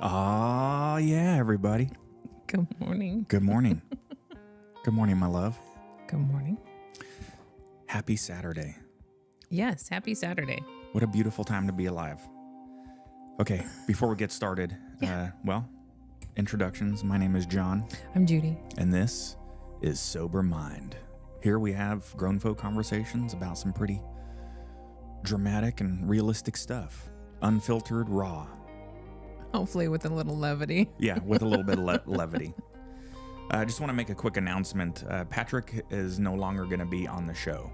Ah, yeah, everybody. Good morning. Good morning. Good morning, my love. Good morning. Happy Saturday. Yes, happy Saturday. What a beautiful time to be alive. Okay, before we get started, introductions. My name is John, I'm Judy. and this is Sober Mind. Here we have grown folk conversations about some pretty dramatic and realistic stuff. Unfiltered, raw. Hopefully with a little levity. Yeah, with a little bit of levity. I just want to make a quick announcement. Patrick is no longer going to be on the show.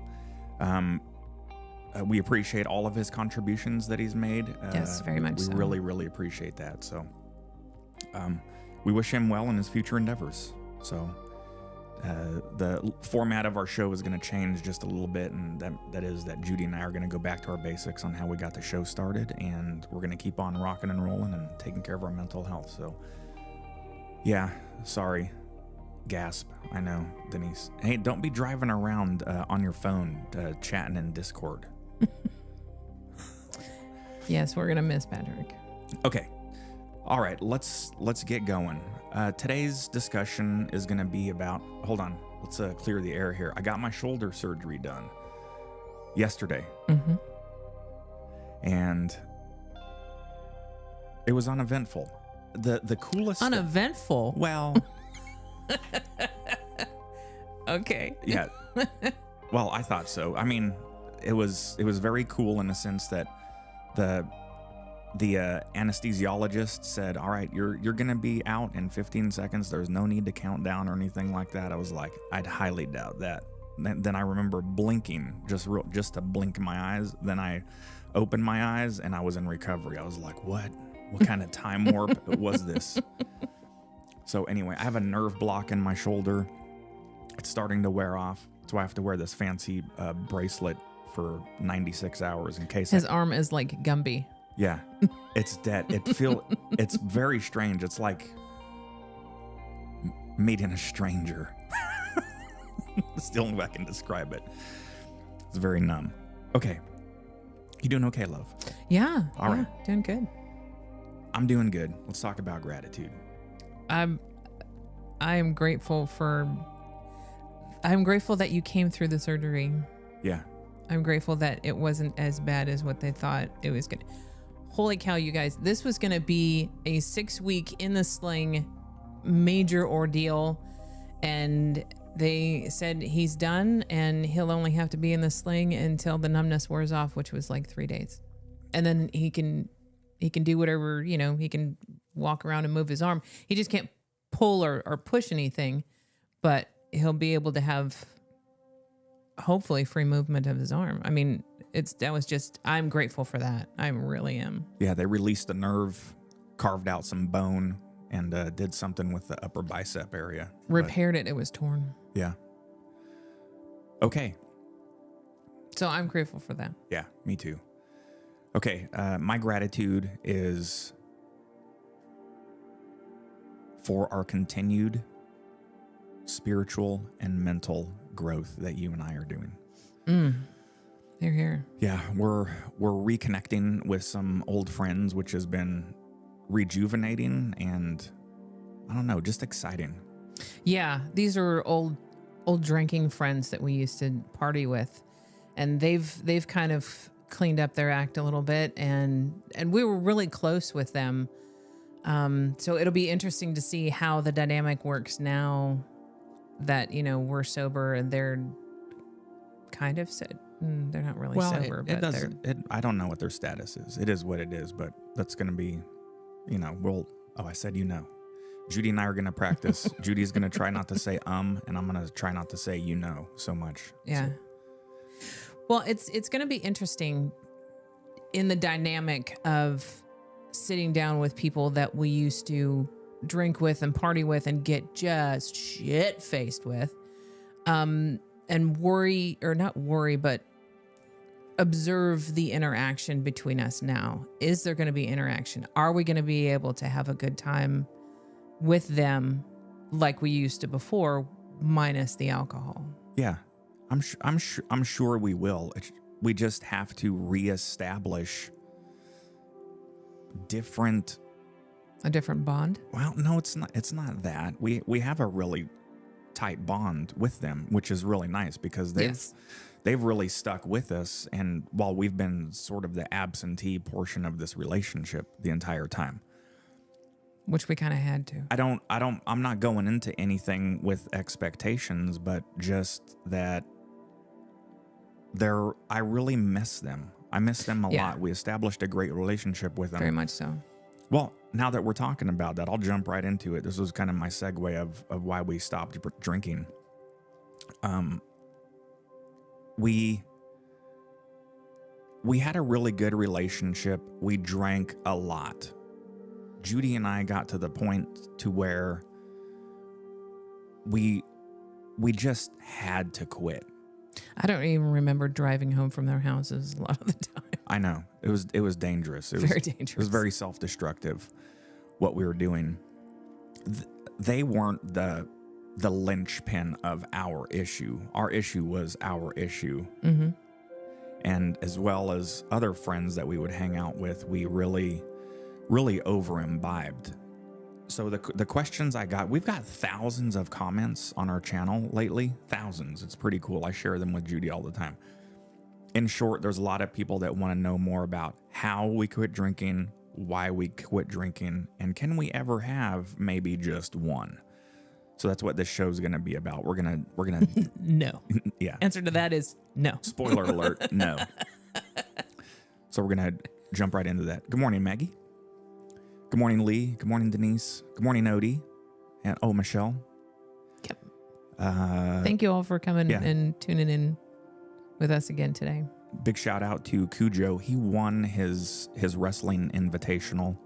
We appreciate all of his contributions that he's made. Yes, very much so. We really, really appreciate that. So we wish him well in his future endeavors. So the format of our show is going to change just a little bit, and that is that Judy and I are going to go back to our basics on how we got the show started, and we're going to keep on rocking and rolling and taking care of our mental health. So, yeah, sorry. Gasp. I know, Denise. Hey, don't be driving around on your phone chatting in Discord. Yes, we're going to miss Patrick. Okay. All right, let's get going. Today's discussion is going to be about, hold on, let's clear the air here. I got my shoulder surgery done yesterday. Mm-hmm. And it was uneventful. The coolest... Uneventful? Well... Okay. Yeah. Well, I thought so. I mean, it was very cool in the sense that the anesthesiologist said, "All right, you're gonna be out in 15 seconds. There's no need to count down or anything like that." I was like, I'd highly doubt that. Then I remember blinking, just to blink my eyes. Then I opened my eyes and I was in recovery. I was like, what kind of time warp was this? So anyway, I have a nerve block in my shoulder. It's starting to wear off. That's why I have to wear this fancy bracelet for 96 hours in case His arm is like Gumby. Yeah, it's dead. It's very strange. It's like meeting a stranger. It's the only way I can describe it. It's very numb. Okay. You doing okay, love? Yeah. All right. Doing good. I'm doing good. Let's talk about gratitude. I am grateful that you came through the surgery. Yeah. I'm grateful that it wasn't as bad as what they thought it was going to. Holy cow, you guys. This was going to be a 6-week in the sling major ordeal. And they said he's done and he'll only have to be in the sling until the numbness wears off, which was like 3 days. And then he can do whatever, he can walk around and move his arm. He just can't pull or push anything, but he'll be able to have hopefully free movement of his arm. I mean, I'm grateful for that. I really am. Yeah, they released the nerve, carved out some bone, and did something with the upper bicep area. Repaired it. It was torn. Yeah. Okay. So I'm grateful for that. Yeah, me too. Okay, my gratitude is for our continued spiritual and mental growth that you and I are doing. They're here. Yeah, we're reconnecting with some old friends, which has been rejuvenating and, I don't know, just exciting. Yeah, these are old drinking friends that we used to party with, and they've kind of cleaned up their act a little bit, and we were really close with them. So it'll be interesting to see how the dynamic works now that, we're sober and they're kind of said they're not really sober. I don't know what their status is. It is what it is, but that's going to be, I said, Judy and I are going to practice. Judy's going to try not to say, and I'm going to try not to say, so much. Yeah. So. Well, it's going to be interesting in the dynamic of sitting down with people that we used to drink with and party with and get just shit-faced with, and not worry, but observe the interaction between us now. Is there going to be interaction? Are we going to be able to have a good time with them like we used to before, minus the alcohol? Yeah. I'm sure we will. We just have to reestablish different A different bond? Well, no, it's not. It's not that. We have a really tight bond with them, which is really nice because they've really stuck with us. And while we've been sort of the absentee portion of this relationship the entire time, Which we kind of had to. I'm not going into anything with expectations, but just that I really miss them. I miss them a lot. We established a great relationship with them. Very much so. Well, now that we're talking about that, I'll jump right into it. This was kind of my segue of why we stopped drinking. We had a really good relationship. We drank a lot. Judy and I got to the point to where we just had to quit. I don't even remember driving home from their houses a lot of the time. I know. It was dangerous. It was very dangerous. It was very self-destructive what we were doing. They weren't the linchpin of our issue. Our issue was our issue. Mm-hmm. And as well as other friends that we would hang out with, we really, really over-imbibed. So the questions I got, we've got thousands of comments on our channel lately. Thousands. It's pretty cool. I share them with Judy all the time. In short, there's a lot of people that want to know more about how we quit drinking, why we quit drinking, and can we ever have maybe just one? So that's what this show's going to be about. We're going to No. Yeah. Answer to that is no. Spoiler alert, no. So we're going to jump right into that. Good morning, Maggie. Good morning, Lee. Good morning, Denise. Good morning, Odie. And Michelle. Yep. Thank you all for coming yeah. and tuning in with us again today. Big shout out to Cujo. He won his wrestling invitational.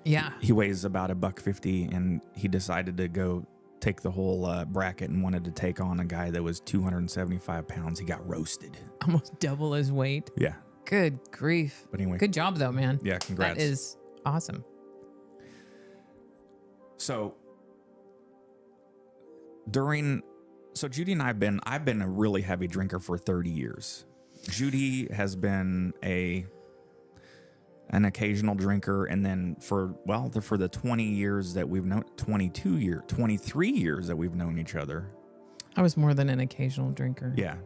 Yeah. He weighs about $150, and he decided to go take the whole bracket and wanted to take on a guy that was 275 pounds. He got roasted. Almost double his weight. Yeah. Good grief. But anyway. Good job, though, man. Yeah, congrats. That is awesome. So Judy and I've been a really heavy drinker for 30 years. Judy has been an occasional drinker, and then for the 20 years that we've known, 23 years that we've known each other. I was more than an occasional drinker. Yeah.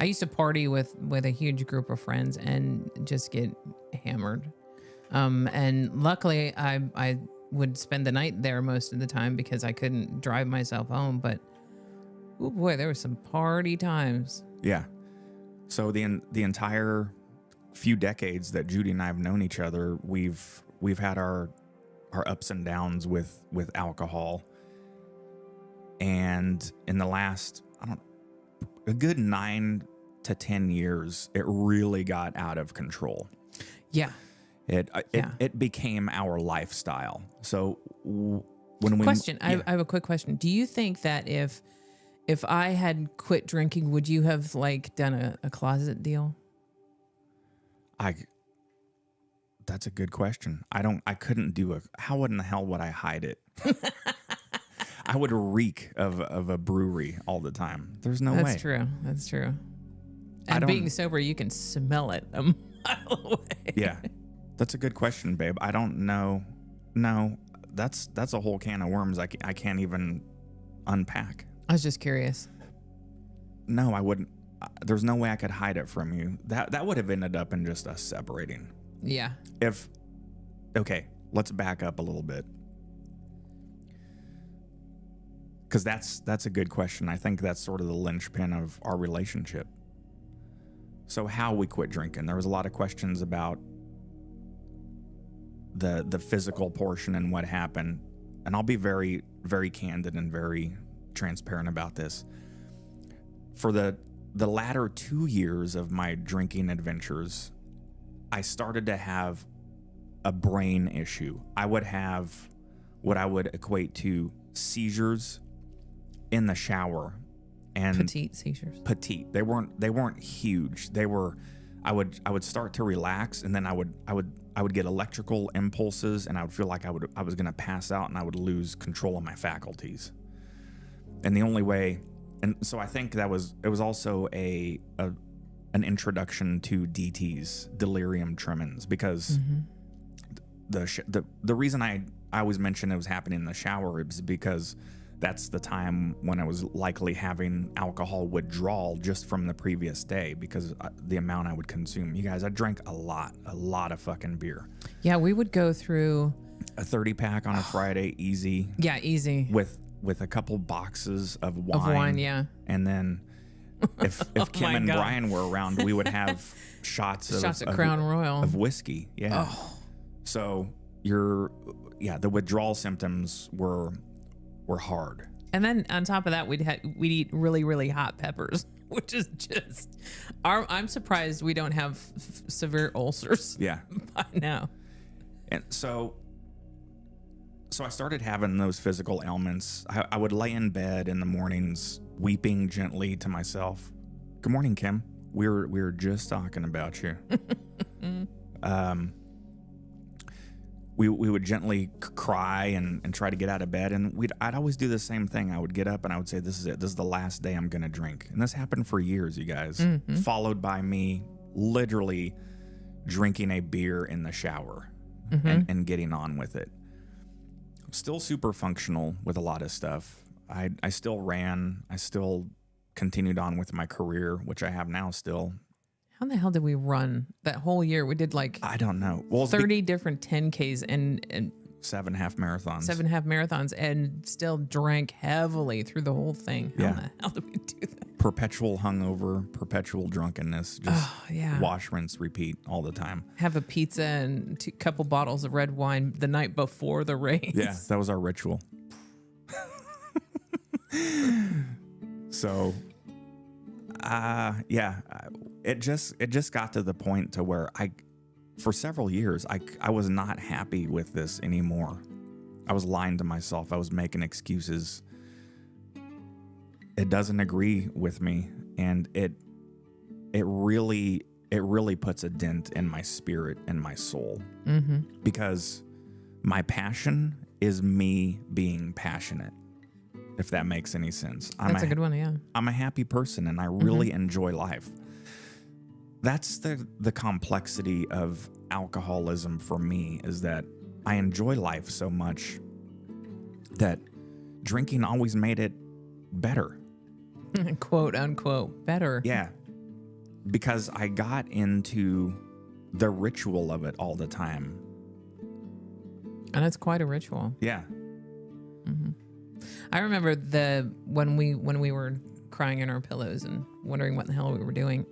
I used to party with a huge group of friends and just get hammered. And luckily I would spend the night there most of the time because I couldn't drive myself home, but oh boy, there were some party times. Yeah. So the entire few decades that Judy and I have known each other, we've had our ups and downs with alcohol. And in the last, a good 9 to 10 years, it really got out of control. Yeah. It became our lifestyle. So when we I have a quick question. Do you think that if I had quit drinking, would you have done a closet deal? That's a good question. I couldn't do how in the hell would I hide it? I would reek of a brewery all the time. There's no way. That's true. And being sober, you can smell it a mile away. Yeah. That's a good question, babe. I don't know. No, that's a whole can of worms I can't even unpack. I was just curious. No, I wouldn't. There's no way I could hide it from you. That would have ended up in just us separating. Yeah. Okay, let's back up a little bit. Because that's a good question. I think that's sort of the linchpin of our relationship. So how we quit drinking. There was a lot of questions about the physical portion and what happened. And I'll be very, very candid and very transparent about this. For the latter 2 years of my drinking adventures, I started to have a brain issue. I would have what I would equate to seizures in the shower. And petite seizures. Petite. They weren't huge. They were. I would start to relax, and then I would get electrical impulses, and I would feel like I was gonna pass out, and I would lose control of my faculties. And the only way, and so I think it was also an introduction to DTs, delirium tremens, because the reason I I always mention it was happening in the shower is because that's the time when I was likely having alcohol withdrawal just from the previous day because the amount I would consume. You guys, I drank a lot of fucking beer. Yeah, we would go through a 30-pack on a Friday, easy. Yeah, easy. With a couple boxes of wine. Of wine, yeah. And then if Kim and Brian were around, we would have shots of Crown Royal of whiskey. Yeah. Oh. So the withdrawal symptoms were hard. And then on top of that, we'd eat really, really hot peppers, which is just I'm surprised we don't have severe ulcers. Yeah. By now. And so I started having those physical ailments. I would lay in bed in the mornings, weeping gently to myself. Good morning, Kim. We were just talking about you. We would gently cry and try to get out of bed, and I'd always do the same thing. I would get up and I would say, "This is it. This is the last day I'm gonna drink." And this happened for years, you guys. Mm-hmm. Followed by me literally drinking a beer in the shower and getting on with it. Still super functional with a lot of stuff. I still ran. I still continued on with my career, which I have now still. How the hell did we run that whole year? We did I don't know. Well, 30 different 10Ks and 7 half marathons. 7 half marathons and still drank heavily through the whole thing. How the hell did we do that? Perpetual hungover, perpetual drunkenness. Just wash, rinse, repeat all the time. Have a pizza and a couple bottles of red wine the night before the race. Yeah, that was our ritual. So, it just got to the point to where for several years, I was not happy with this anymore. I was lying to myself. I was making excuses. It doesn't agree with me, and it really puts a dent in my spirit and my soul. Mm-hmm. Because my passion is me being passionate. If that makes any sense. That's a good one, yeah. I'm a happy person and I really enjoy life. That's the complexity of alcoholism for me, is that I enjoy life so much that drinking always made it better. Quote unquote better. Yeah. Because I got into the ritual of it all the time. And it's quite a ritual. Yeah. Mm-hmm. I remember when we were crying in our pillows and wondering what the hell we were doing.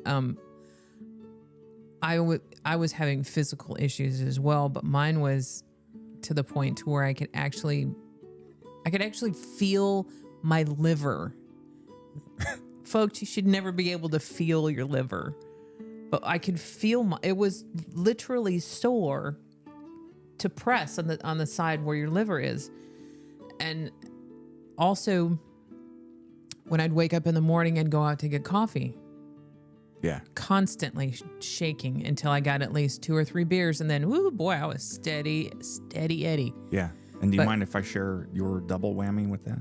I was having physical issues as well, but mine was to the point to where I could actually feel my liver. Folks, you should never be able to feel your liver, but I could feel it was literally sore to press on the side where your liver is, and also, when I'd wake up in the morning and go out to get coffee, constantly shaking until I got at least 2 or 3 beers, and then, woo, boy, I was steady Eddie. Yeah. And do you mind if I share your double whammy with that?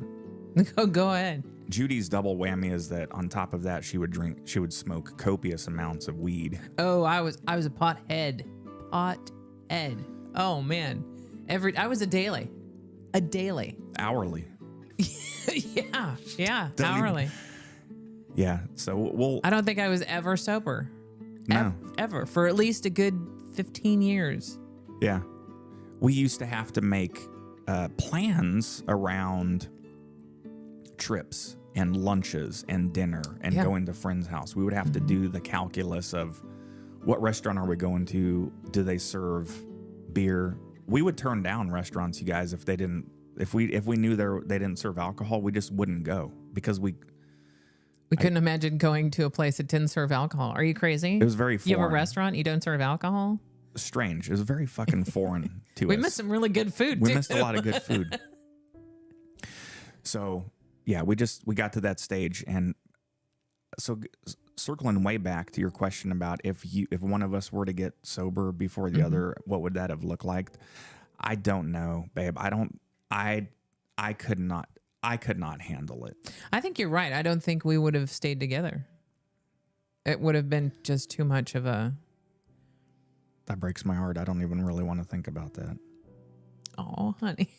Go ahead. Judy's double whammy is that on top of that, she would smoke copious amounts of weed. Oh, I was a pothead. Oh man, I was a daily. Hourly. yeah, hourly. Yeah, so I don't think I was ever sober. No. Ever. For at least a good 15 years. Yeah. We used to have to make plans around trips and lunches and dinner and going to friends' house. We would have to do the calculus of what restaurant are we going to? Do they serve beer? We would turn down restaurants, you guys, if they didn't. If we knew they didn't serve alcohol, we just wouldn't go because we couldn't imagine going to a place that didn't serve alcohol. Are you crazy? It was very foreign. You have a restaurant, you don't serve alcohol? Strange. It was very fucking foreign to us. We missed some really good food, We missed a lot of good food. So, yeah, we got to that stage. And so circling way back to your question about if one of us were to get sober before the other, what would that have looked like? I don't know, babe. I could not handle it. I think you're right. I don't think we would have stayed together. It would have been just too much of a... That breaks my heart. I don't even really want to think about that. Oh, honey.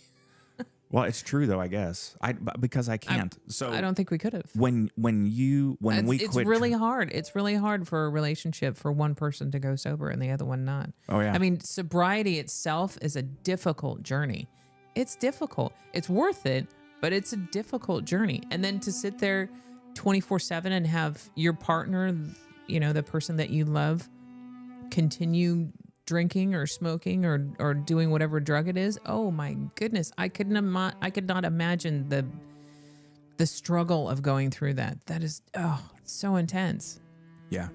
Well, it's true though, I guess. Because I can't. So I don't think we could have. when we It's quit, really hard. It's really hard for a relationship for one person to go sober and the other one not. Oh, yeah. I mean, sobriety itself is a difficult journey. It's difficult. It's worth it, but it's a difficult journey. And then to sit there 24/7 and have your partner, the person that you love, continue drinking or smoking or doing whatever drug it is. Oh my goodness. I could not imagine the struggle of going through that. That is, so intense. yeah.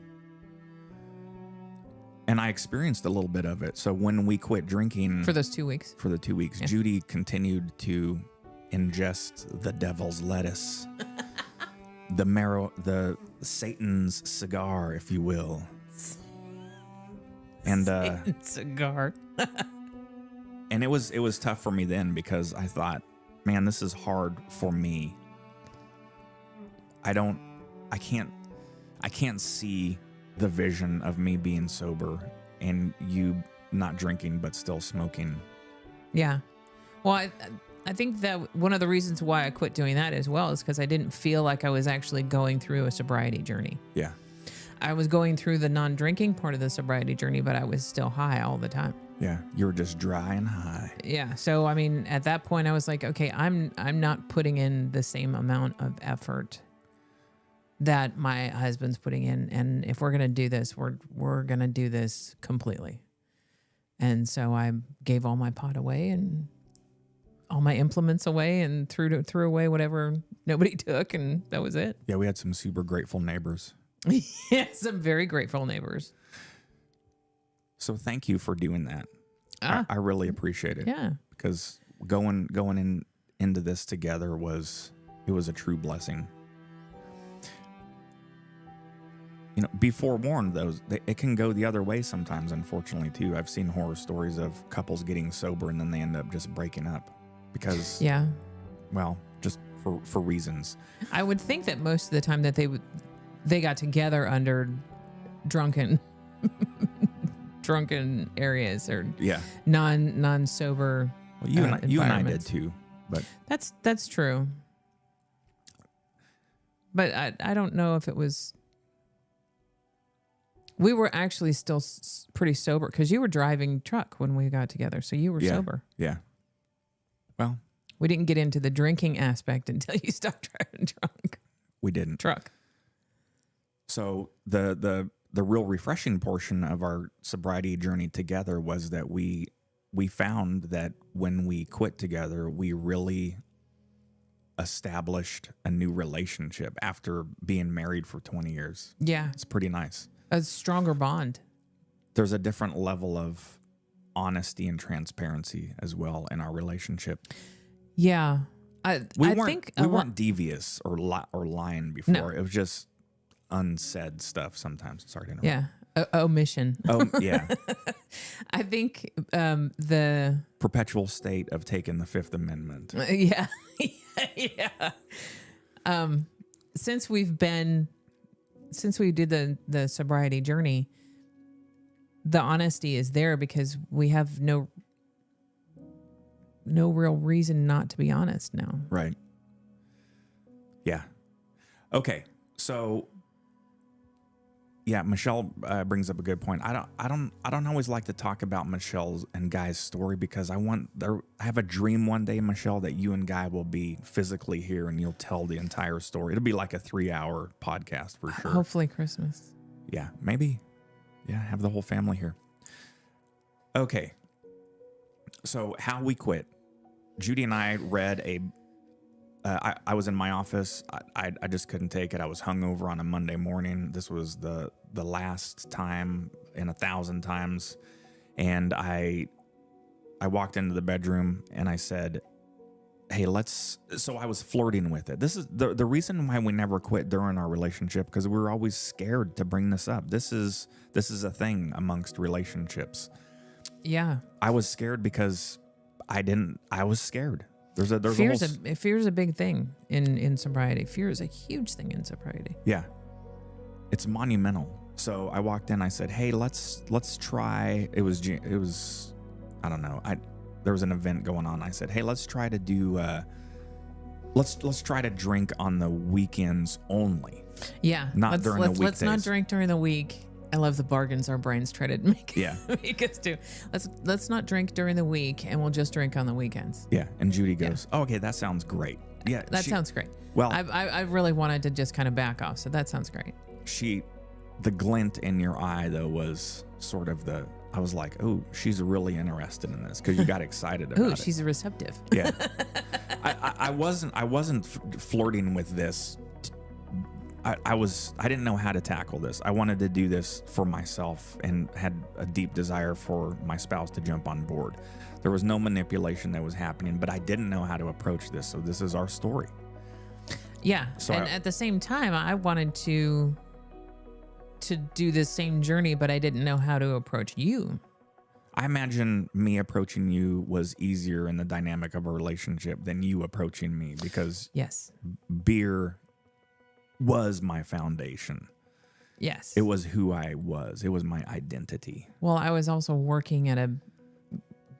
And I experienced a little bit of it. So when we quit drinking For those 2 weeks. for the 2 weeks, Judy continued to ingest the devil's lettuce, the Satan's cigar, if you will. And Cigar. and it was tough for me then because I thought, man, this is hard for me. I can't see the vision of me being sober and you not drinking but still smoking. Yeah. Well, I think that one of the reasons why I quit doing that as well is because I didn't feel like I was actually going through a sobriety journey. Yeah. I was going through the non-drinking part of the sobriety journey, but I was still high all the time. Yeah. You were just dry and high. Yeah. So, I mean, at that point I was like, okay, I'm not putting in the same amount of effort that my husband's putting in. And if we're going to do this, we're going to do this completely. And so I gave all my pot away and all my implements away and threw away whatever nobody took. And that was it. Yeah. We had some super grateful neighbors. Yeah, some very grateful neighbors. So thank you for doing that. I really appreciate it. Yeah. Because going into this together was a true blessing. Be forewarned, though, it can go the other way sometimes, unfortunately, too. I've seen horror stories of couples getting sober and then they end up just breaking up because, well, just for reasons. I would think that most of the time that they got together under drunken areas or non-sober. Well, you and I did too, but that's true. But I don't know if it was. We were actually still pretty sober because you were driving truck when we got together, so you were sober. Yeah. Well, we didn't get into the drinking aspect until you stopped driving drunk. We didn't. Truck. So the real refreshing portion of our sobriety journey together was that we found that when we quit together, we really established a new relationship after being married for 20 years. Yeah. It's pretty nice. A stronger bond. There's a different level of honesty and transparency as well in our relationship. Yeah. We weren't devious or lying before. No. It was just unsaid stuff sometimes. Sorry to interrupt. Yeah. Omission. Oh, yeah. I think the perpetual state of taking the Fifth Amendment. Yeah. Yeah. Since we did the sobriety journey, the honesty is there because we have no real reason not to be honest now. Right. Yeah. Okay. So yeah, Michelle brings up a good point. I don't always like to talk about Michelle's and Guy's story because I have a dream one day, Michelle, that you and Guy will be physically here and you'll tell the entire story. It'll be like a 3-hour podcast for sure. Hopefully Christmas. Yeah, maybe. Yeah, have the whole family here. Okay. So how we quit. Judy and I read I was in my office. I just couldn't take it. I was hungover on a Monday morning. This was the last time in 1,000 times. And I walked into the bedroom and I said, hey, so I was flirting with it. This is the reason why we never quit during our relationship, because we were always scared to bring this up. This is a thing amongst relationships. Yeah. I was scared because I was scared. Fear's a big thing in sobriety. Fear is a huge thing in sobriety. Yeah. It's monumental. So I walked in, I said, hey, let's try. It was, I don't know. there was an event going on. I said, hey, let's try to do, let's try to drink on the weekends only. Yeah. Not during the weekdays. Let's not drink during the week. I love the bargains our brains try to make, Yeah. make us do. Let's not drink during the week, and we'll just drink on the weekends. Yeah. And Judy goes, oh, okay, that sounds great. Yeah. That sounds great. Well, I really wanted to just kind of back off, so that sounds great. The glint in your eye though was sort of I was like, oh, she's really interested in this, because you got excited about it. Ooh, she's receptive. Yeah. I wasn't flirting with this. I didn't know how to tackle this. I wanted to do this for myself and had a deep desire for my spouse to jump on board. There was no manipulation that was happening, but I didn't know how to approach this. So this is our story. Yeah. So and at the same time, I wanted to do the same journey, but I didn't know how to approach you. I imagine me approaching you was easier in the dynamic of a relationship than you approaching me, because Yes. beer was my foundation. Yes. It was who I was. It was my identity. Well, I was also working at a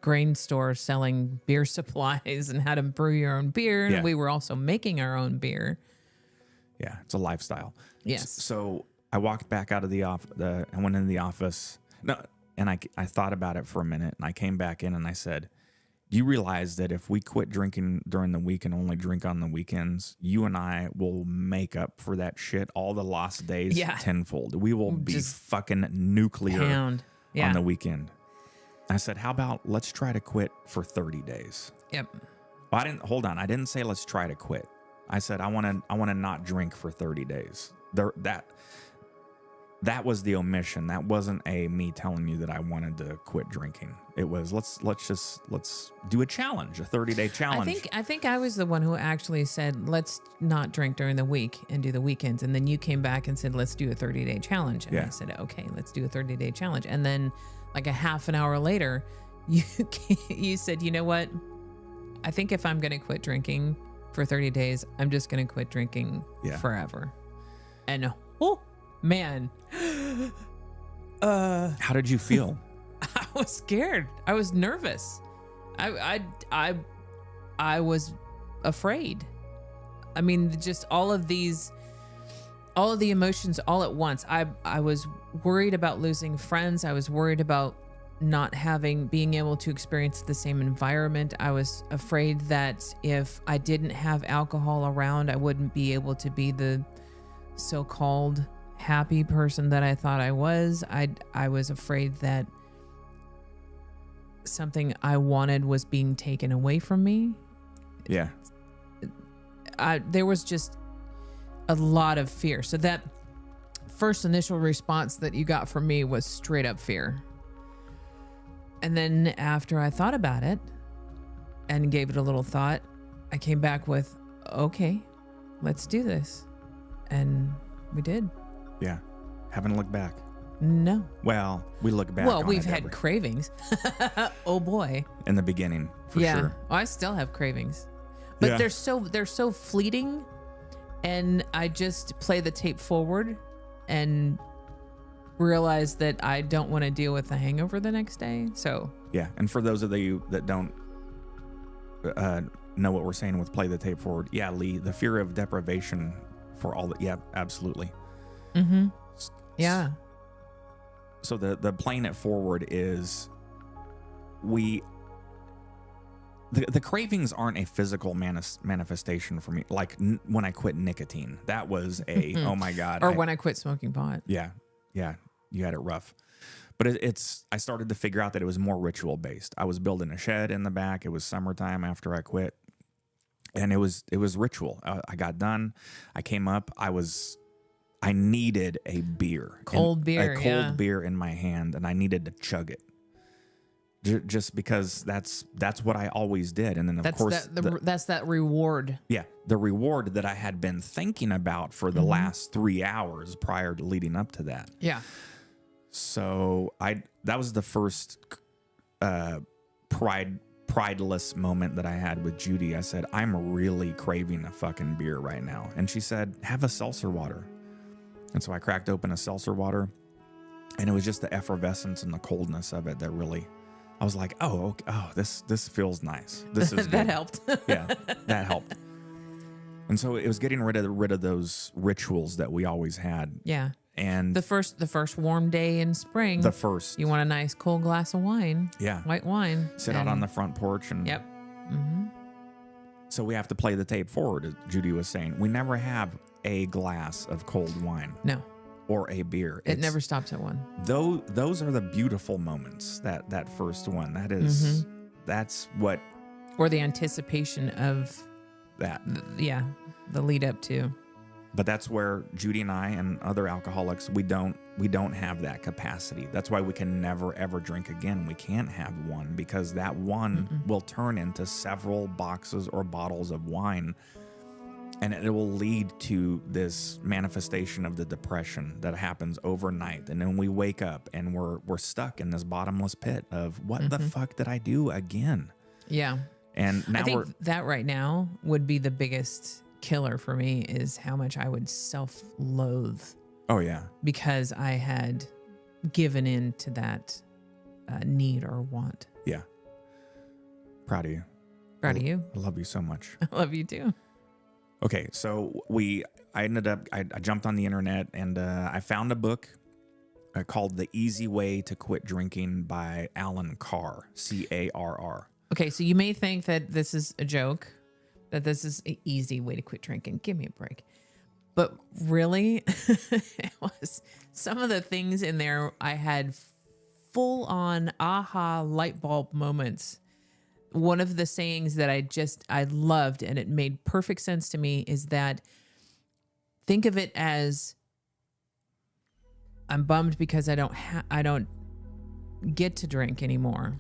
grain store selling beer supplies and how to brew your own beer. Yeah. And we were also making our own beer. Yeah, it's a lifestyle. Yes. So I walked back out of the office. I went in the office. No, and I thought about it for a minute, and I came back in and I said, do you realize that if we quit drinking during the week and only drink on the weekends, you and I will make up for that shit all the lost days tenfold. We will be Just fucking nuclear on the weekend. I said, how about let's try to quit for 30 days? Yep. Well, I didn't say let's try to quit. I said, I want to not drink for 30 days. That was the omission. That wasn't me telling you that I wanted to quit drinking. It was let's do a challenge, a 30-day challenge. I think I was the one who actually said, let's not drink during the week and do the weekends. And then you came back and said, let's do a 30-day challenge. And I said, okay, let's do a 30-day challenge. And then like a half an hour later, you said, you know what? I think if I'm going to quit drinking for 30 days, I'm just going to quit drinking forever. And oh man, how did you feel? I was scared. I was nervous. I was afraid. I mean, just all of the emotions all at once. I was worried about losing friends. I was worried about not being able to experience the same environment. I was afraid that if I didn't have alcohol around, I wouldn't be able to be the so-called happy person that I thought I was. I was afraid that something I wanted was being taken away from me. Yeah. There was just a lot of fear. So that first initial response that you got from me was straight up fear. And then after I thought about it and gave it a little thought, I came back with, okay, let's do this. And we did. Yeah. Haven't looked back. No. Well, we look back. Well, on we've it had cravings. Oh boy. In the beginning, for sure. Oh, I still have cravings. But they're so fleeting, and I just play the tape forward and realize that I don't want to deal with the hangover the next day. So yeah. And for those of you that don't know what we're saying with play the tape forward, yeah, Lee, the fear of deprivation for all that. Yeah, absolutely. Mm-hmm. Yeah. So the playing it forward is the cravings aren't a physical manifestation for me. Like when I quit nicotine, that was oh my God. Or when I quit smoking pot. Yeah. Yeah. You had it rough. But I started to figure out that it was more ritual based. I was building a shed in the back. It was summertime after I quit. And it was ritual. I got done. I came up. I needed a beer. Cold beer. A cold beer in my hand, and I needed to chug it. Just because that's what I always did. And then of course that's that reward. Yeah. The reward that I had been thinking about for the last 3 hours prior to leading up to that. Yeah. So that was the first prideless moment that I had with Judy. I said, I'm really craving a fucking beer right now. And she said, have a seltzer water. And so I cracked open a seltzer water, and it was just the effervescence and the coldness of it that really I was like, oh, okay, oh, this feels nice. This is That good. helped. Yeah, that helped. And so it was getting rid of those rituals that we always had. Yeah. And The first warm day in spring. You want a nice cold glass of wine. Yeah. White wine. Sit out on the front porch and Yep. Mm-hmm. So we have to play the tape forward, as Judy was saying. We never have a glass of cold wine. No. Or a beer. It never stops at one. Those are the beautiful moments. That first one. That is that's what. Or the anticipation of that. The lead up to. But that's where Judy and I and other alcoholics, we don't have that capacity. That's why we can never ever drink again. We can't have one because that one will turn into several boxes or bottles of wine, and it will lead to this manifestation of the depression that happens overnight. And then we wake up and we're stuck in this bottomless pit of what the fuck did I do again? Yeah. And now I think that right now would be the biggest killer for me is how much I would self-loathe. Oh yeah. Because I had given in to that need or want. Yeah. Proud of you. Proud of you. I love you so much. I love you too. Okay, so I jumped on the internet and I found a book called The Easy Way to Quit Drinking by Alan Carr, C-A-R-R. Okay, so you may think that this is a joke, that this is an easy way to quit drinking. Give me a break. But really, it was some of the things in there I had full on aha light bulb moments. One of the sayings that I loved and it made perfect sense to me is that think of it as I'm bummed because I don't get to drink anymore.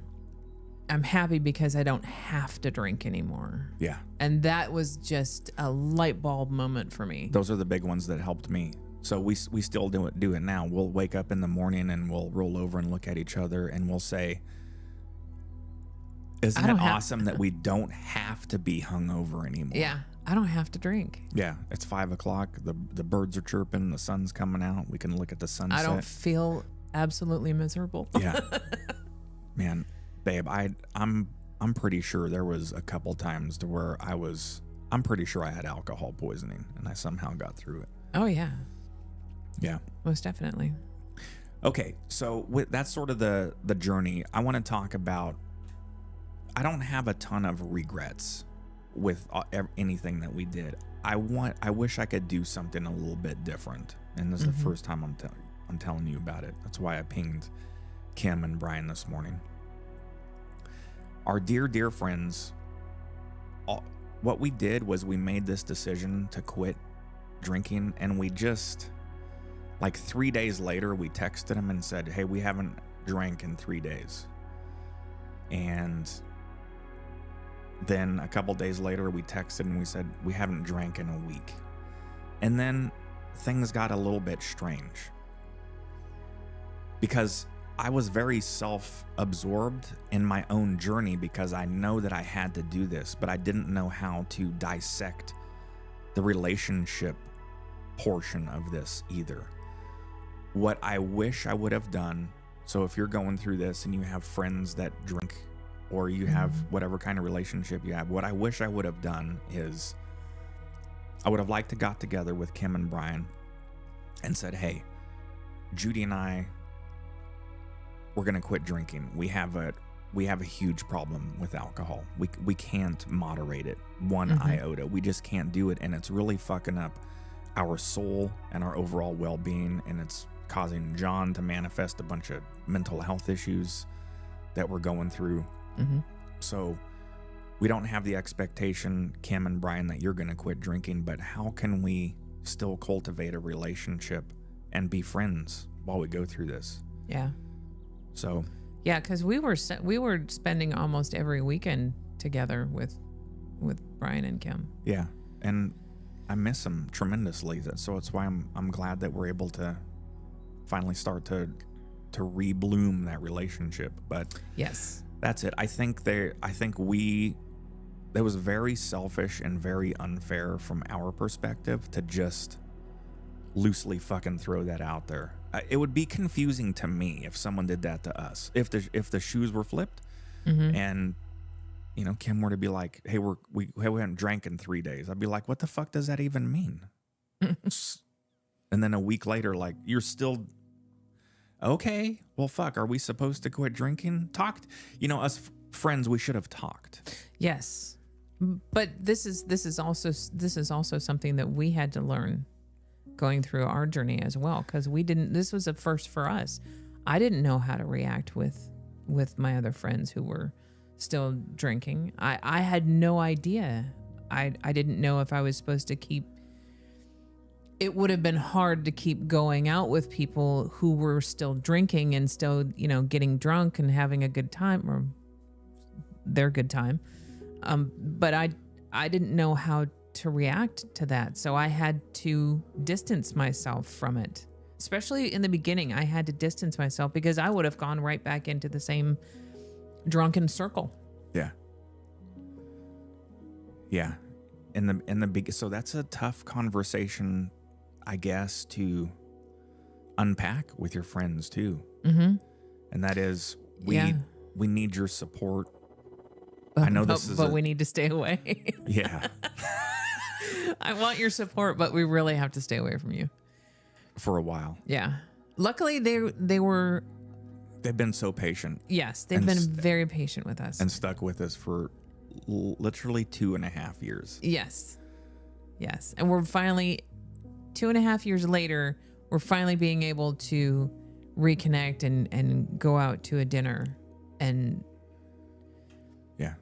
I'm happy because I don't have to drink anymore. Yeah. And that was just a light bulb moment for me. Those are the big ones that helped me. So we still do it now. We'll wake up in the morning and we'll roll over and look at each other and we'll say, isn't it awesome that we don't have to be hungover anymore? Yeah. I don't have to drink. Yeah. It's 5:00. The birds are chirping. The sun's coming out. We can look at the sunset. I don't feel absolutely miserable. Yeah. Man, babe, I'm pretty sure there was a couple times to where I'm pretty sure I had alcohol poisoning and I somehow got through it. Oh yeah. Yeah. Most definitely. Okay. So that's sort of the journey. I want to talk about, I don't have a ton of regrets with anything that we did. I wish I could do something a little bit different. And this is the first time I'm telling you about it. That's why I pinged Kim and Brian this morning. Our dear friends, what we did was we made this decision to quit drinking, and we just, like 3 days later, we texted them and said, hey, we haven't drank in 3 days. And then a couple days later, we texted and we said, we haven't drank in a week. And then things got a little bit strange because I was very self-absorbed in my own journey because I know that I had to do this, but I didn't know how to dissect the relationship portion of this either. What I wish I would have done, so if you're going through this and you have friends that drink or you have whatever kind of relationship you have, what I wish I would have done is I would have liked to got together with Kim and Brian and said, hey, Judy and I, we're going to quit drinking. We have a huge problem with alcohol. We can't moderate it one iota. We just can't do it. And it's really fucking up our soul and our overall well-being. And it's causing John to manifest a bunch of mental health issues that we're going through. So we don't have the expectation, Kim and Brian, that you're going to quit drinking, but how can we still cultivate a relationship and be friends while we go through this? Yeah. So yeah, because we were spending almost every weekend together with Brian and Kim. Yeah, and I miss them tremendously. So it's why I'm glad that we're able to finally start to re-bloom that relationship. But yes, that's it. I think that was very selfish and very unfair from our perspective to just loosely fucking throw that out there. It would be confusing to me if someone did that to us. If the shoes were flipped, and Kim were to be like, hey, we haven't drank in 3 days, I'd be like, what the fuck does that even mean? And then a week later, like, you're still okay. Well, fuck, are we supposed to quit drinking? Talked, us friends, we should have talked. Yes. But this is also something that we had to learn going through our journey as well, because this was a first for us. I didn't know how to react with my other friends who were still drinking. I had no idea. I didn't know if I was supposed to keep. It would have been hard to keep going out with people who were still drinking and still, getting drunk and having a good time, or their good time. But I didn't know how to react to that. So I had to distance myself from it. Especially in the beginning, I had to distance myself because I would have gone right back into the same drunken circle. Yeah. Yeah. So that's a tough conversation, I guess, to unpack with your friends too. Mm-hmm. And that is, we need your support. I know this is, but we need to stay away. Yeah. I want your support, but we really have to stay away from you for a while. Yeah. Luckily, they've been so patient. Yes, they've been very patient with us and stuck with us for literally 2.5 years. Yes. And we're finally 2.5 years later, we're finally being able to reconnect and go out to a dinner. And yeah,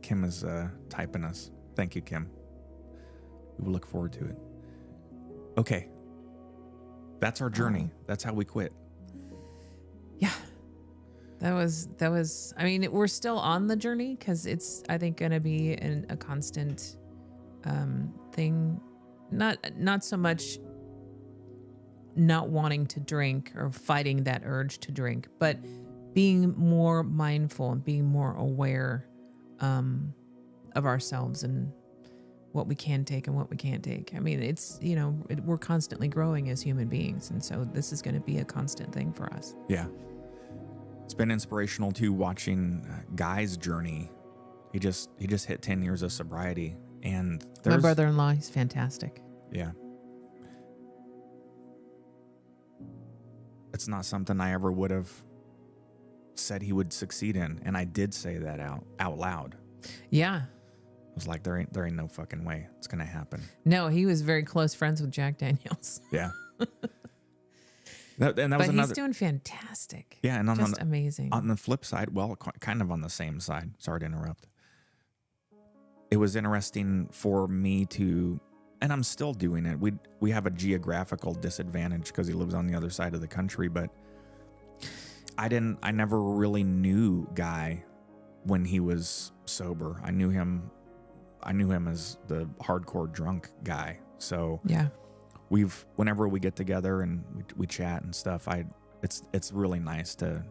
Kim is typing us. Thank you, Kim. We will look forward to it. Okay. That's our journey. That's how we quit. Yeah. That was, I mean, we're still on the journey because it's, I think, going to be a constant thing. Not so much not wanting to drink or fighting that urge to drink, but being more mindful and being more aware of ourselves and what we can take and what we can't take. I mean, it's, we're constantly growing as human beings. And so this is going to be a constant thing for us. Yeah. It's been inspirational too, watching Guy's journey. He just hit 10 years of sobriety, and my brother-in-law, he's fantastic. Yeah. It's not something I ever would have said he would succeed in. And I did say that out loud. Yeah. I was like, there ain't no fucking way it's going to happen. No, he was very close friends with Jack Daniels. Yeah. That was another. He's doing fantastic. Yeah, and just amazing. On the flip side, well, kind of on the same side. Sorry to interrupt. It was interesting for me to, and I'm still doing it. We have a geographical disadvantage because he lives on the other side of the country, but I never really knew Guy when he was sober. I knew him as the hardcore drunk guy. So yeah. Whenever we get together and we chat and stuff, it's really nice to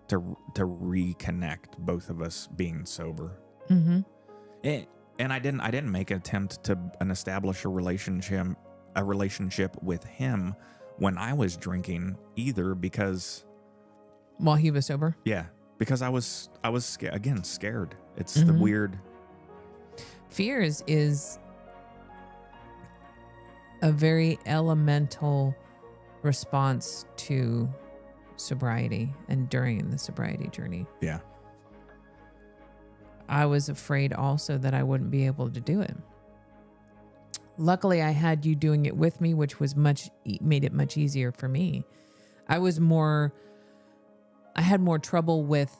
reconnect, both of us being sober. Mm-hmm. And I didn't make an attempt to establish a relationship with him when I was drinking either, because while he was sober. Yeah, because I was scared. It's the weird. Fear is a very elemental response to sobriety and during the sobriety journey. Yeah. I was afraid also that I wouldn't be able to do it. Luckily, I had you doing it with me, which made it much easier for me. I had more trouble with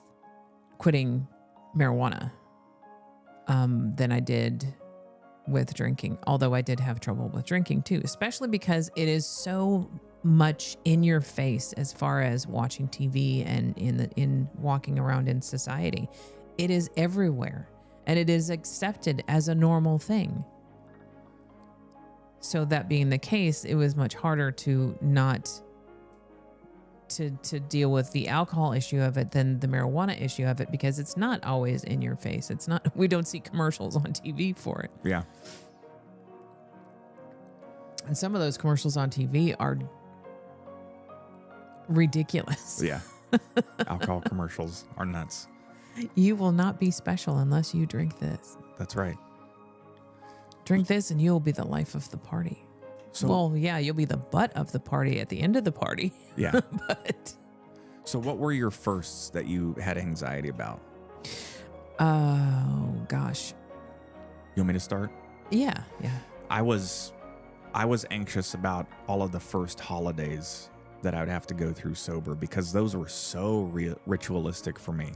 quitting marijuana than I did with drinking, although I did have trouble with drinking too, especially because it is so much in your face as far as watching TV and in walking around in society. It is everywhere and it is accepted as a normal thing. So that being the case, it was much harder to deal with the alcohol issue of it than the marijuana issue of it, because it's not always in your face. It's not, we don't see commercials on TV for it. Yeah. And some of those commercials on TV are ridiculous. Yeah. Alcohol commercials are nuts. You will not be special unless you drink this. That's right. Drink this and you'll be the life of the party. So, Well, yeah, you'll be the butt of the party at the end of the party. yeah. But So what were your firsts that you had anxiety about? oh gosh. You want me to start? Yeah. I was anxious about all of the first holidays that I would have to go through sober because those were so ritualistic for me.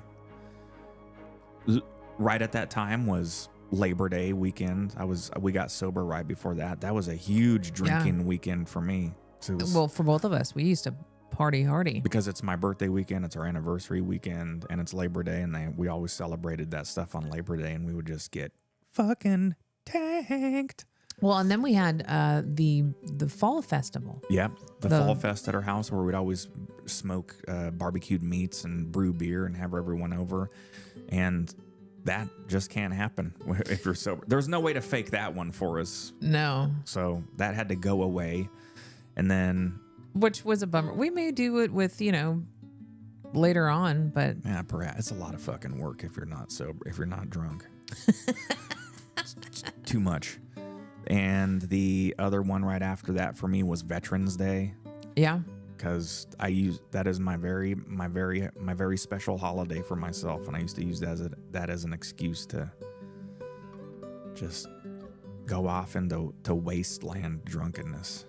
Right at that time was Labor Day weekend. We got sober right before that. That was a huge drinking weekend for me. So it was, Well, for both of us, we used to party hardy. because it's my birthday weekend, it's our anniversary weekend, and it's Labor Day, and we always celebrated that stuff on Labor Day, and we would just get fucking tanked. Well, and then we had the fall festival. Yep, the Fall Fest at our house where we'd always smoke barbecued meats and brew beer and have everyone over, and that just can't happen if you're sober. There's no way to fake that one for us, No, so that had to go away, and then which was a bummer. We may do it with, later on, but yeah, perhaps it's a lot of fucking work if you're not sober, if you're not drunk. It's too much. And the other one right after that for me was Veterans Day, yeah. because that is my very special holiday for myself, and I used to use that as an excuse to just go off into wasteland drunkenness.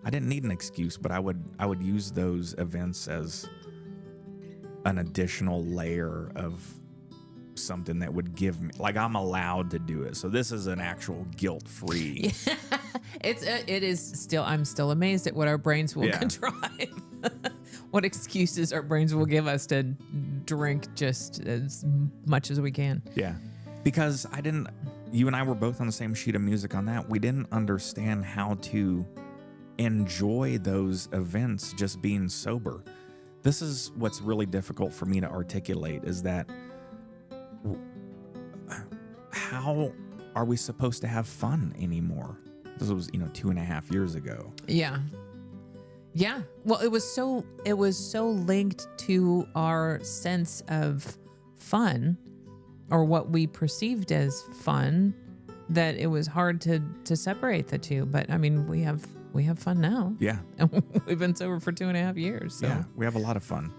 I didn't need an excuse, but I would use those events as an additional layer of something that would give me, like, I'm allowed to do it. So this is an actual guilt-free. It is still. I'm still amazed at what our brains will contrive. What excuses our brains will give us to drink just as much as we can. Yeah, because you and I were both on the same sheet of music on that. We didn't understand how to enjoy those events just being sober. This is what's really difficult for me to articulate, is that how are we supposed to have fun anymore? This was 2.5 years ago. Yeah. Well, it was so linked to our sense of fun, or what we perceived as fun, that it was hard to separate the two. But I mean, we have fun now. Yeah. And we've been sober for 2.5 years. So. Yeah, we have a lot of fun.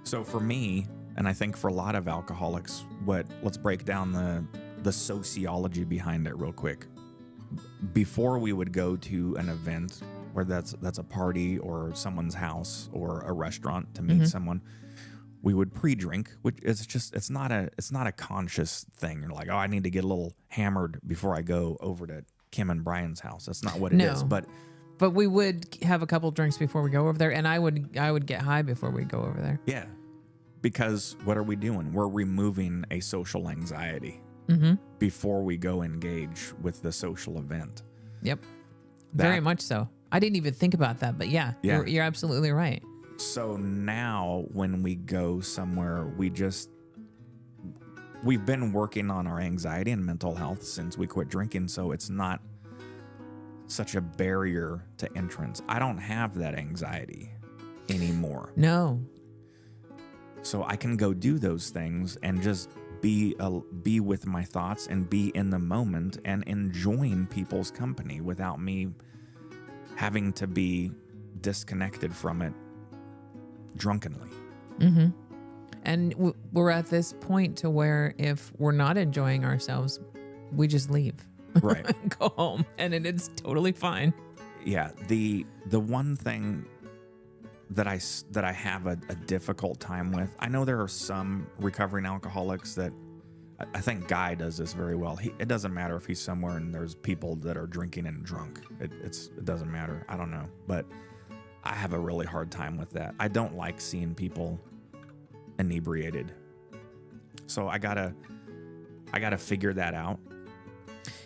So for me, and I think for a lot of alcoholics, let's break down the sociology behind it real quick. Before we would go to an event, where that's a party or someone's house or a restaurant to meet someone, we would pre-drink, which is just it's not a conscious thing. You're like, oh, I need to get a little hammered before I go over to Kim and Brian's house. That's not what it is. But we would have a couple drinks before we go over there, and I would get high before we go over there. Yeah, because what are we doing? We're removing a social anxiety before we go engage with the social event. Yep, very much so. I didn't even think about that, but yeah. You're absolutely right. So now when we go somewhere, we've been working on our anxiety and mental health since we quit drinking, so it's not such a barrier to entrance. I don't have that anxiety anymore. No. So I can go do those things and just be with my thoughts and be in the moment and enjoying people's company without me having to be disconnected from it drunkenly. And we're at this point to where if we're not enjoying ourselves, we just leave. Right. Go home, and it's totally fine. Yeah. The one thing that I have a difficult time with, I know there are some recovering alcoholics that I think Guy does this very well. It doesn't matter if he's somewhere and there's people that are drinking and drunk. It doesn't matter. I don't know. But I have a really hard time with that. I don't like seeing people inebriated. So I gotta figure that out.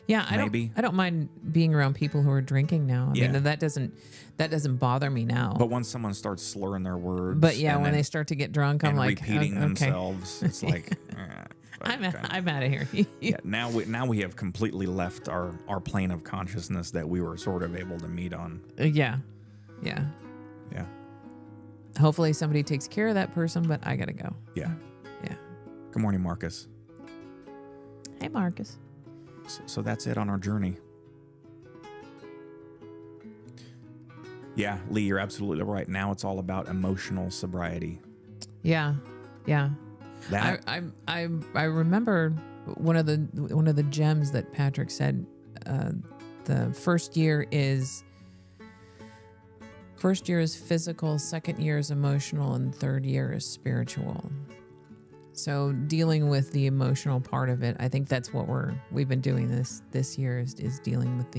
Yeah, I don't mind being around people who are drinking now. I mean, that doesn't bother me now. But once someone starts slurring their words, but yeah, when they start to get drunk, I'm like repeating okay. themselves. It's like I'm out of here. Yeah, now we have completely left our plane of consciousness that we were sort of able to meet on. Yeah. Yeah. Hopefully somebody takes care of that person, but I gotta go. Yeah. Yeah. Good morning, Marcus. Hey, Marcus. So that's it on our journey. Yeah, Lee, you're absolutely right. Now it's all about emotional sobriety. Yeah. Yeah. That I remember one of the gems that Patrick said. The first year is physical, second year is emotional, and third year is spiritual. So dealing with the emotional part of it, I think that's what we've been doing this year is dealing with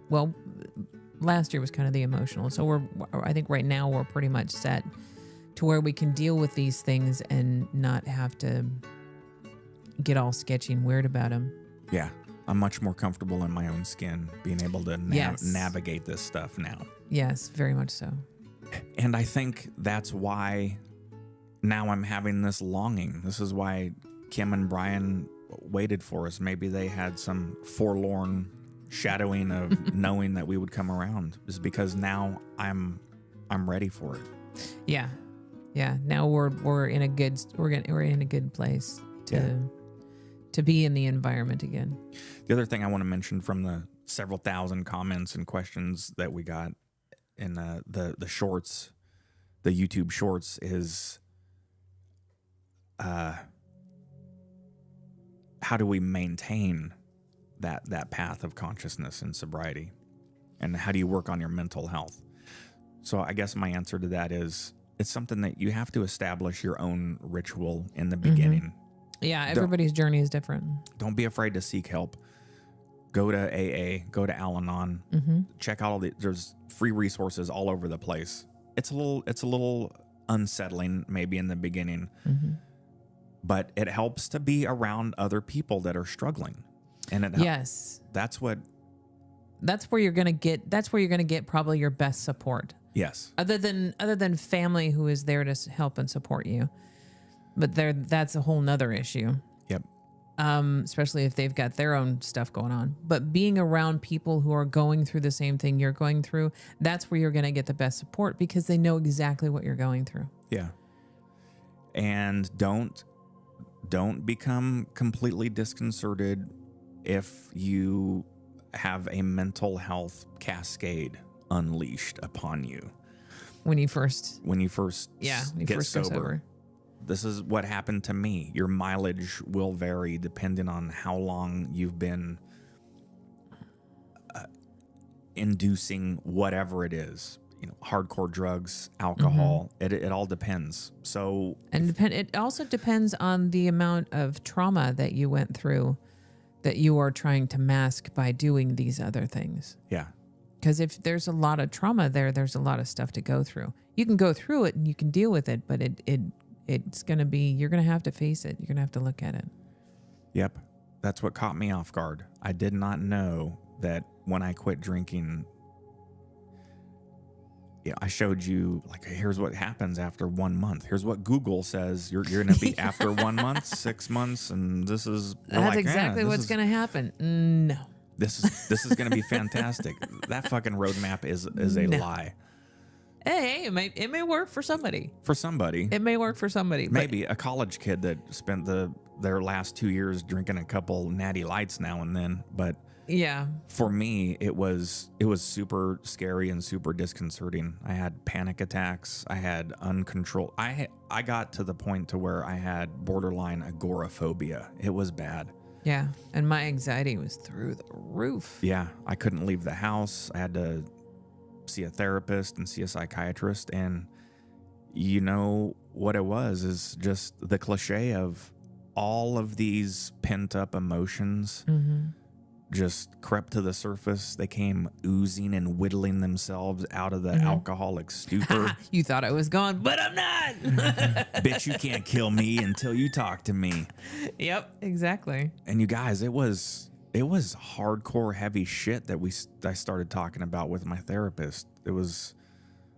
well, last year was kind of the emotional. So I think right now we're pretty much set to where we can deal with these things and not have to get all sketchy and weird about them. Yeah, I'm much more comfortable in my own skin, being able to navigate this stuff now. Yes, very much so. And I think that's why now I'm having this longing. This is why Kim and Brian waited for us. Maybe they had some forlorn shadowing of knowing that we would come around, is because now I'm ready for it. Yeah. Yeah. Now we're in a good place to be in the environment again. The other thing I want to mention from the several thousand comments and questions that we got in the shorts, the YouTube shorts, is how do we maintain that path of consciousness and sobriety, and how do you work on your mental health? So I guess my answer to that is it's something that you have to establish your own ritual in the beginning. Yeah, everybody's journey is different. Don't be afraid to seek help. Go to AA, go to Al-Anon, check out there's free resources all over the place. It's a little unsettling maybe in the beginning, but it helps to be around other people that are struggling. And that's where you're going to get probably your best support. Yes. Other than family who is there to help and support you. But that's a whole nother issue. Yep. Especially if they've got their own stuff going on. But being around people who are going through the same thing you're going through, that's where you're going to get the best support, because they know exactly what you're going through. Yeah. And don't become completely disconcerted if you have a mental health cascade unleashed upon you. When you first get sober. This is what happened to me. Your mileage will vary depending on how long you've been inducing whatever it is. Hardcore drugs, alcohol. It all depends. So it also depends on the amount of trauma that you went through that you are trying to mask by doing these other things. Yeah. Because if there's a lot of trauma there's a lot of stuff to go through. You can go through it and you can deal with it, but it's going to be, you're going to have to face it. You're going to have to look at it. Yep. That's what caught me off guard. I did not know that when I quit drinking, I showed you, like, here's what happens after 1 month. Here's what Google says you're going to be after 1 month, 6 months, and this is... That's exactly what's going to happen. No. This is going to be fantastic. That fucking roadmap is a lie. Hey, it may work for somebody. It may work for somebody. Maybe a college kid that spent their last 2 years drinking a couple Natty Lights now and then. But yeah, for me, it was super scary and super disconcerting. I had panic attacks. I had uncontrolled. I got to the point to where I had borderline agoraphobia. It was bad. Yeah, and my anxiety was through the roof. Yeah, I couldn't leave the house. I had to see a therapist and see a psychiatrist, and you know what it was is just the cliche of all of these pent up emotions just crept to the surface. They came oozing and whittling themselves out of the alcoholic stupor. You thought I was gone, but I'm not. Bitch, you can't kill me until you talk to me. Yep, exactly. And you guys, it was hardcore heavy shit that I started talking about with my therapist. It was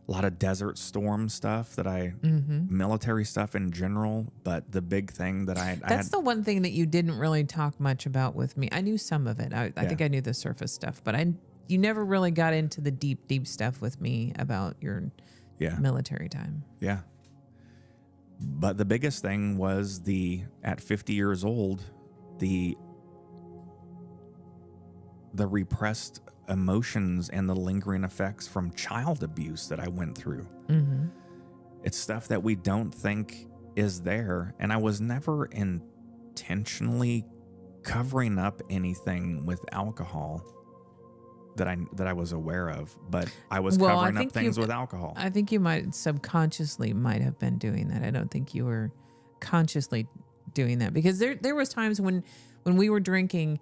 a lot of Desert Storm stuff that military stuff in general, but the big thing that that's the one thing that you didn't really talk much about with me. I knew some of it. I think I knew the surface stuff, but you never really got into the deep stuff with me about your military time. Yeah. But the biggest thing was at 50 years old, the repressed emotions and the lingering effects from child abuse that I went through. Mm-hmm. It's stuff that we don't think is there. And I was never intentionally covering up anything with alcohol that I was aware of, but I was covering up things with alcohol. I think you might have been doing that. I don't think you were consciously doing that, because there was times when we were drinking,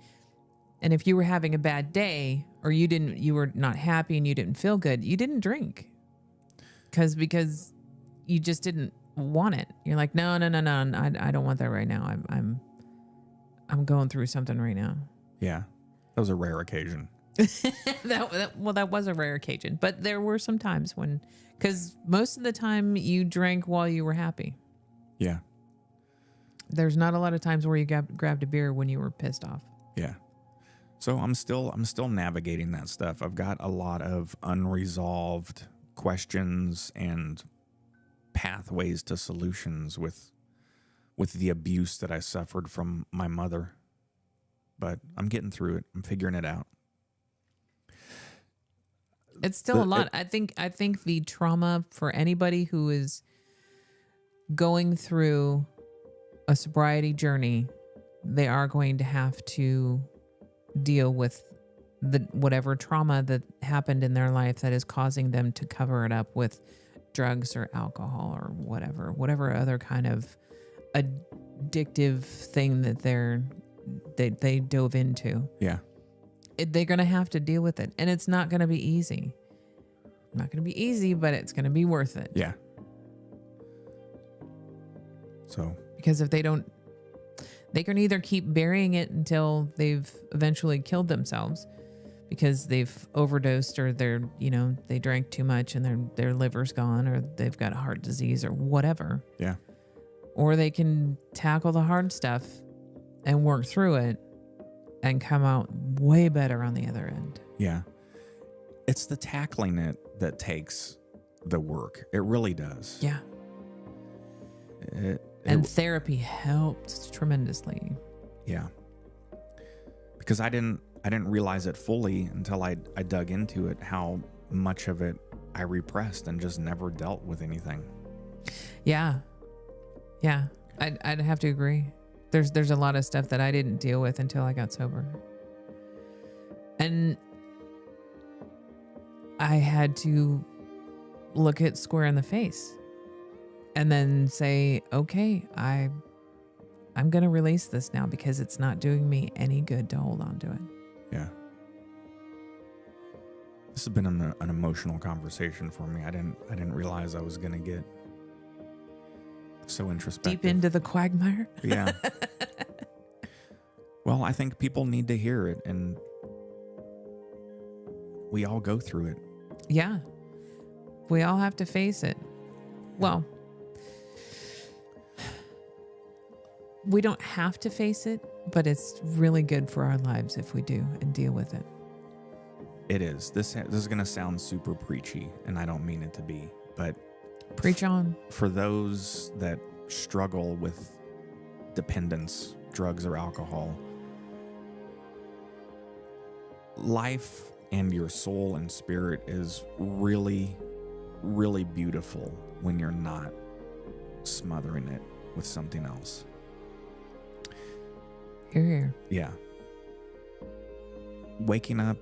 and if you were having a bad day or you were not happy and you didn't feel good, you didn't drink because you just didn't want it. You're like, no, I don't want that right now. I'm going through something right now. Yeah, that was a rare occasion. That was a rare occasion, but there were some times when, because most of the time you drank while you were happy. Yeah. There's not a lot of times where you grabbed a beer when you were pissed off. Yeah. So I'm still navigating that stuff. I've got a lot of unresolved questions and pathways to solutions with the abuse that I suffered from my mother. But I'm getting through it. I'm figuring it out. It's still a lot. I think the trauma for anybody who is going through a sobriety journey, they are going to have to deal with whatever trauma that happened in their life that is causing them to cover it up with drugs or alcohol or whatever other kind of addictive thing that they dove into. Yeah. They're going to have to deal with it, and it's not going to be easy. Not going to be easy, but it's going to be worth it. Yeah. So, because if they don't, they can either keep burying it until they've eventually killed themselves because they've overdosed, or they drank too much and their liver's gone, or they've got heart disease or whatever. Yeah. Or they can tackle the hard stuff and work through it and come out way better on the other end. Yeah. It's the tackling it that takes the work. It really does. Yeah. And therapy helped tremendously. Yeah. Because I didn't realize it fully until I dug into it, how much of it I repressed and just never dealt with anything. Yeah. Yeah. I'd have to agree. There's a lot of stuff that I didn't deal with until I got sober. And I had to look it square in the face and then say, okay, I'm going to release this now because it's not doing me any good to hold on to it. Yeah. This has been an emotional conversation for me. I didn't realize I was going to get so introspective. Deep into the quagmire? Yeah. Well, I think people need to hear it, and we all go through it. Yeah. We all have to face it. Well, we don't have to face it, but it's really good for our lives if we do and deal with it. It is. This is going to sound super preachy, and I don't mean it to be, but preach on. For those that struggle with dependence, drugs or alcohol, life and your soul and spirit is really, really beautiful when you're not smothering it with something else. Hear, hear. Yeah. Waking up,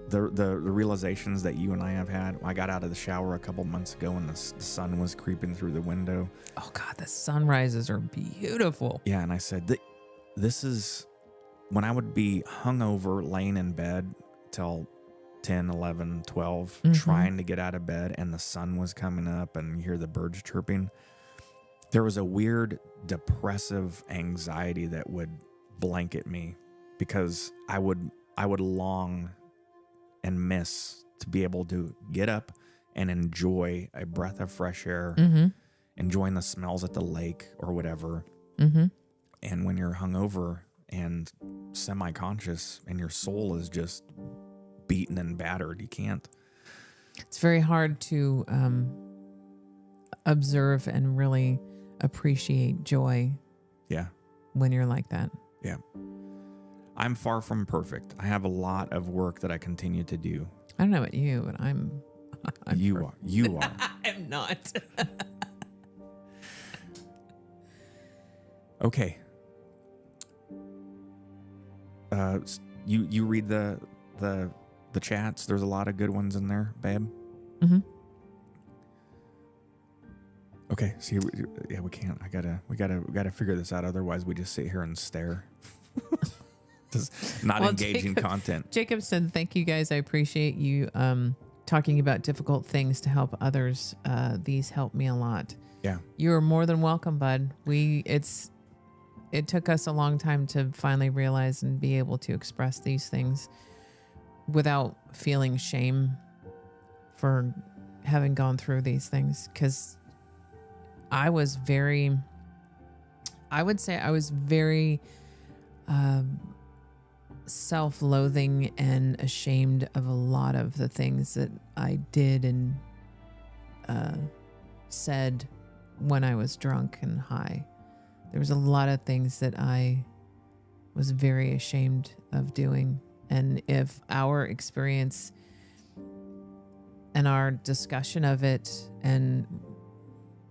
the realizations that you and I have had. I got out of the shower a couple months ago and the sun was creeping through the window. Oh God, the sunrises are beautiful. Yeah, and I said, this is when I would be hungover, laying in bed till 10, 11, 12, trying to get out of bed, and the sun was coming up and you hear the birds chirping. There was a weird depressive anxiety that would blanket me because I would long and miss to be able to get up and enjoy a breath of fresh air, enjoying the smells at the lake or whatever. And when you're hungover and semi-conscious and your soul is just beaten and battered, you can't. It's very hard to observe and really appreciate joy Yeah. when you're like that. Yeah. I'm far from perfect. I have a lot of work that I continue to do. I don't know about you, but I'm You are. I'm not. Okay. You read the chats. There's a lot of good ones in there, babe. Mm-hmm. Okay. See, yeah, we can't. We gotta figure this out. Otherwise, we just sit here and stare. Just not engaging content. Jacob said, "Thank you guys. I appreciate you talking about difficult things to help others. These help me a lot." Yeah. You are more than welcome, bud. It took us a long time to finally realize and be able to express these things without feeling shame for having gone through these things. Because I would say I was very self-loathing and ashamed of a lot of the things that I did and said when I was drunk and high. There was a lot of things that I was very ashamed of doing. And if our experience and our discussion of it and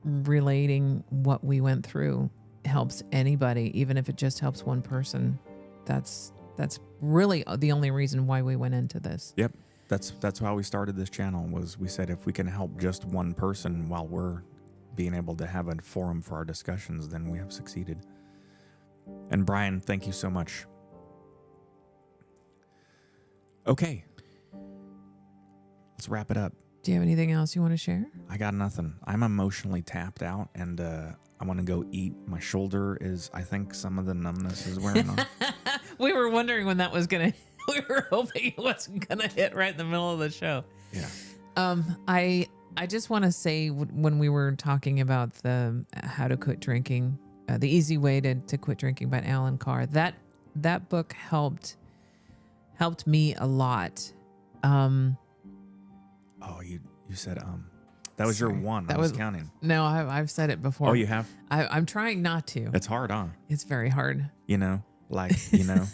relating what we went through helps anybody, even if it just helps one person, that's really the only reason why we went into this. Yep. That's why we started this channel. Was we said if we can help just one person while we're being able to have a forum for our discussions, then we have succeeded. And Brian, thank you so much. Okay. Let's wrap it up. Do you have anything else you want to share? I got nothing. I'm emotionally tapped out, and I want to go eat. My shoulder is, I think some of the numbness is wearing off. We were wondering when that was going to, we were hoping it wasn't going to hit right in the middle of the show. Yeah. I just want to say when we were talking about the How to Quit Drinking, The Easy Way to Quit Drinking by Alan Carr, that book helped me a lot. Oh, you said that was Sorry. your one. That I was was counting. No, I've said it before. Oh, you have? I'm trying not to. It's hard, huh? It's very hard. You know, like, you know.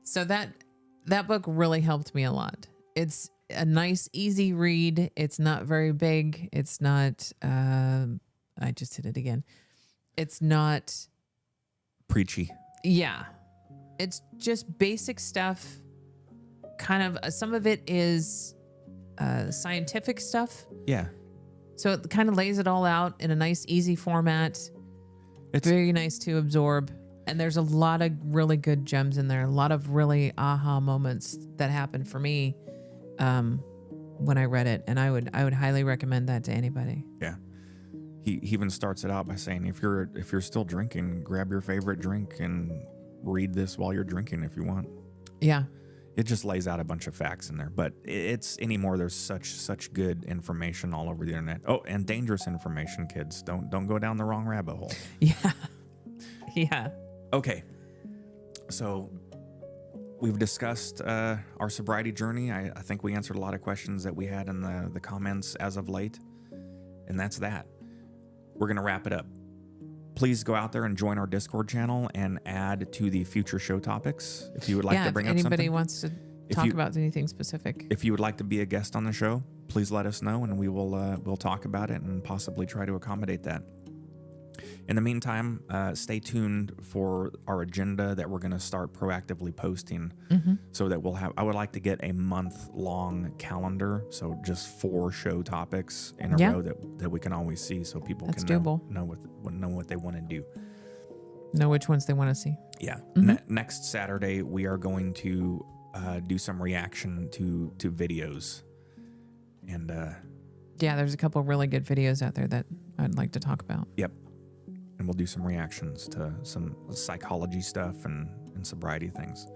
So that book really helped me a lot. It's a nice, easy read. It's not very big. It's not, I just hit it again. It's not Preachy. Yeah. It's just basic stuff. Kind of, some of it is scientific stuff. Yeah. So it kind of lays it all out in a nice, easy format. It's very nice to absorb. And there's a lot of really good gems in there. A lot of really aha moments that happened for me when I read it. And I would highly recommend that to anybody. Yeah. He even starts it out by saying, if you're still drinking, grab your favorite drink and read this while you're drinking if you want. Yeah. It just lays out a bunch of facts in there, but it's anymore. There's such good information all over the internet. Oh, and dangerous information, kids. Don't go down the wrong rabbit hole. Yeah. Yeah. Okay. So we've discussed our sobriety journey. I think we answered a lot of questions that we had in the comments as of late. And that's that. We're going to wrap it up. Please go out there and join our Discord channel and add to the future show topics if you would like to bring up something. If anybody wants to talk about anything specific. If you would like to be a guest on the show, please let us know and we will we'll talk about it and possibly try to accommodate that. In the meantime, stay tuned for our agenda that we're going to start proactively posting so that I would like to get a month-long calendar. So just 4 show topics in a row that we can always see so people can know what they want to do. Know which ones they want to see. Yeah. Next Saturday, we are going to do some reaction to videos. And yeah, there's a couple really good videos out there that I'd like to talk about. Yep. And we'll do some reactions to some psychology stuff and sobriety things.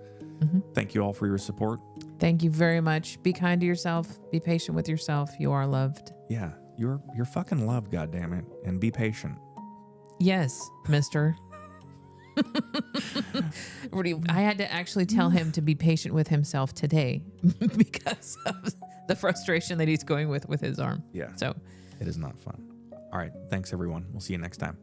Thank you all for your support. Thank you very much. Be kind to yourself. Be patient with yourself. You are loved. Yeah, you're fucking loved, goddammit. And be patient. Yes, mister. I had to actually tell him to be patient with himself today because of the frustration that he's going with his arm. Yeah. So It is not fun. All right. Thanks, everyone. We'll see you next time.